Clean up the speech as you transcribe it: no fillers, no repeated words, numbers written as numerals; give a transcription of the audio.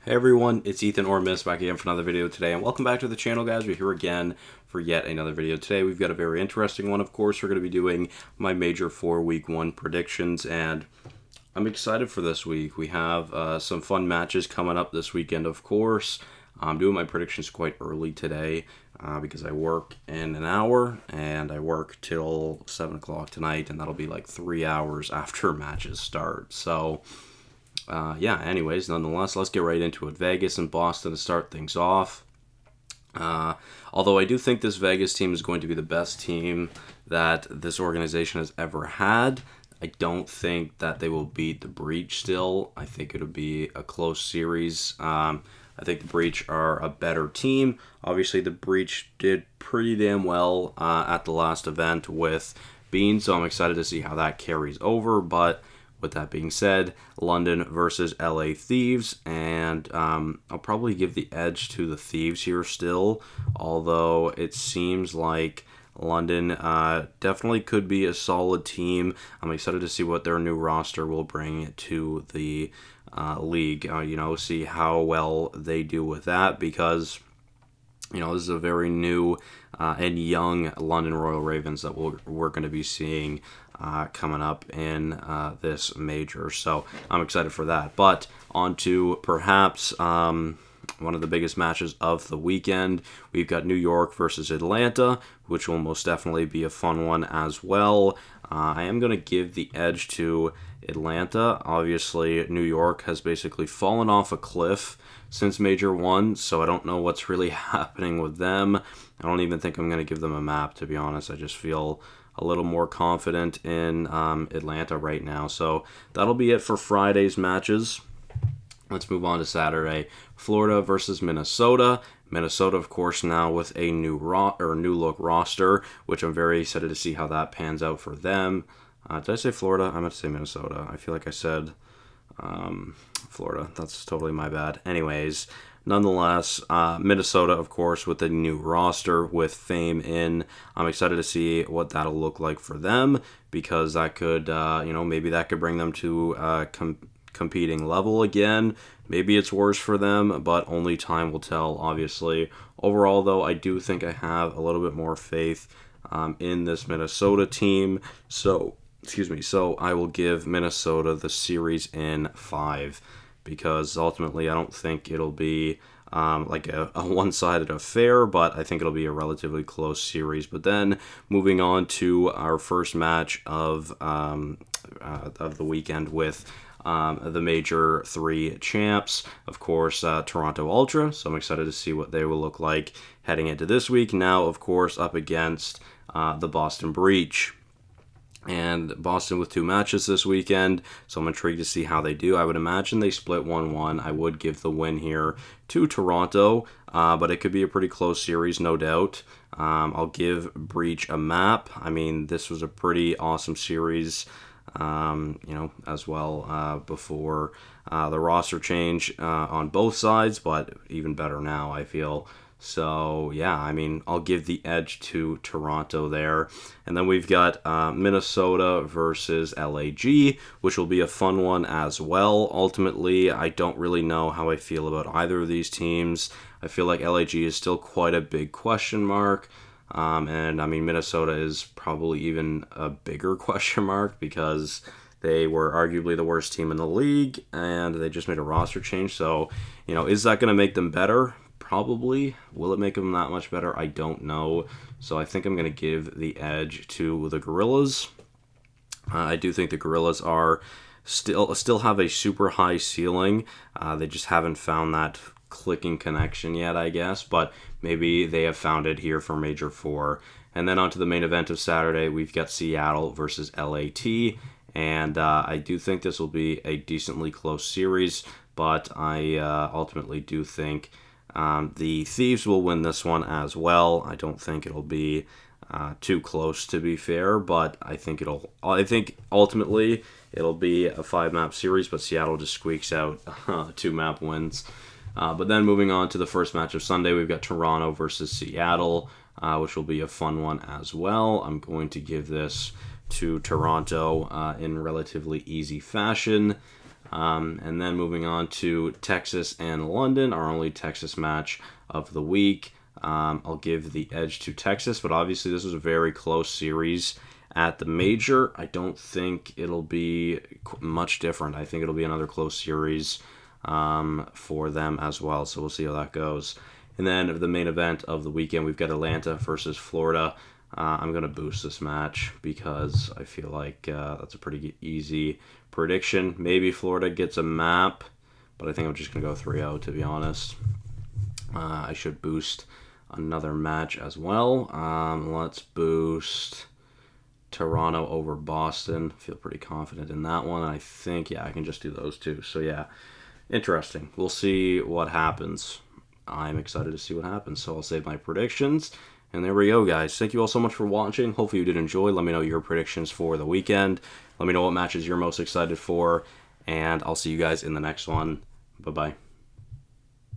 Hey everyone, it's Ethan or Miss back again for another video today, and welcome back to the channel, guys. We're here again for yet another video. Today we've got a very interesting one. Of course, we're going to be doing my Major 4 Week 1 predictions, and I'm excited for this week. We have some fun matches coming up this weekend, of course. I'm doing my predictions quite early today because I work in an hour, and I work till 7 o'clock tonight, and that'll be like 3 hours after matches start. So yeah, anyways, nonetheless, let's get right into it. Vegas and Boston to start things off. Although I do think this Vegas team is going to be the best team that this organization has ever had, I don't think that they will beat the Breach still. I think it'll be a close series. I think the Breach are a better team. Obviously, the Breach did pretty damn well at the last event with Bean, so I'm excited to see how that carries over, but with that being said, London versus LA Thieves, and I'll probably give the edge to the Thieves here still, although it seems like London definitely could be a solid team. I'm excited to see what their new roster will bring to the league, see how well they do with that, because this is a very new and young London Royal Ravens that we're going to be seeing coming up in this major. So I'm excited for that. But on to perhaps one of the biggest matches of the weekend. We've got New York versus Atlanta, which will most definitely be a fun one as well. I am going to give the edge to Atlanta. Obviously, New York has basically fallen off a cliff since Major 1, so I don't know what's really happening with them. I don't even think I'm going to give them a map, to be honest. I just feel a little more confident in Atlanta right now. So that'll be it for Friday's matches. Let's move on to Saturday. Florida versus Minnesota. Minnesota, of course, now with a new look roster, which I'm very excited to see how that pans out for them. Did I say Florida? I meant to say Minnesota. I feel like I said Florida. That's totally my bad. Anyways, nonetheless, Minnesota, of course, with a new roster with Fame in. I'm excited to see what that'll look like for them, because that could, maybe that could bring them to competing level again. Maybe it's worse for them, but only time will tell, obviously. Overall, though, I do think I have a little bit more faith in this Minnesota team. So I will give Minnesota the series in 5, because ultimately I don't think it'll be like a one-sided affair, but I think it'll be a relatively close series. But then moving on to our first match of the weekend with the Major 3 champs, of course, Toronto Ultra. So I'm excited to see what they will look like heading into this week. Now, of course, up against the Boston Breach. And Boston with 2 matches this weekend, so I'm intrigued to see how they do. I would imagine they split 1-1. I would give the win here to Toronto, but it could be a pretty close series, no doubt. I'll give Breach a map. I mean, this was a pretty awesome series, as well before the roster change on both sides, but even better now, I feel. So, yeah, I mean, I'll give the edge to Toronto there. And then we've got Minnesota versus LAG, which will be a fun one as well. Ultimately, I don't really know how I feel about either of these teams. I feel like LAG is still quite a big question mark. And, I mean, Minnesota is probably even a bigger question mark, because they were arguably the worst team in the league, and they just made a roster change. So, is that going to make them better? Probably. Will it make them that much better? I don't know. So I think I'm going to give the edge to the Gorillas. I do think the Gorillas are still have a super high ceiling. They just haven't found that clicking connection yet, I guess. But maybe they have found it here for Major 4. And then on to the main event of Saturday, we've got Seattle versus LAT. And I do think this will be a decently close series, but I ultimately do think the Thieves will win this one as well. I don't think it'll be too close, to be fair, but I think ultimately it'll be a 5-map series, but Seattle just squeaks out 2-map wins. But then moving on to the first match of Sunday, we've got Toronto versus Seattle, which will be a fun one as well. I'm going to give this to Toronto in relatively easy fashion. And then moving on to Texas and London, our only Texas match of the week. I'll give the edge to Texas, but obviously this was a very close series at the major. I don't think it'll be much different. I think it'll be another close series for them as well, so we'll see how that goes. And then the main event of the weekend, we've got Atlanta versus Florida. I'm going to boost this match because I feel like that's a pretty easy prediction. Maybe Florida gets a map, but I think I'm just going to go 3-0, to be honest. I should boost another match as well. Let's boost Toronto over Boston. Feel pretty confident in that one. I think, yeah, I can just do those two. So, yeah, interesting. We'll see what happens. I'm excited to see what happens. So I'll save my predictions. And there we go, guys. Thank you all so much for watching. Hopefully you did enjoy. Let me know your predictions for the weekend. Let me know what matches you're most excited for. And I'll see you guys in the next one. Bye-bye.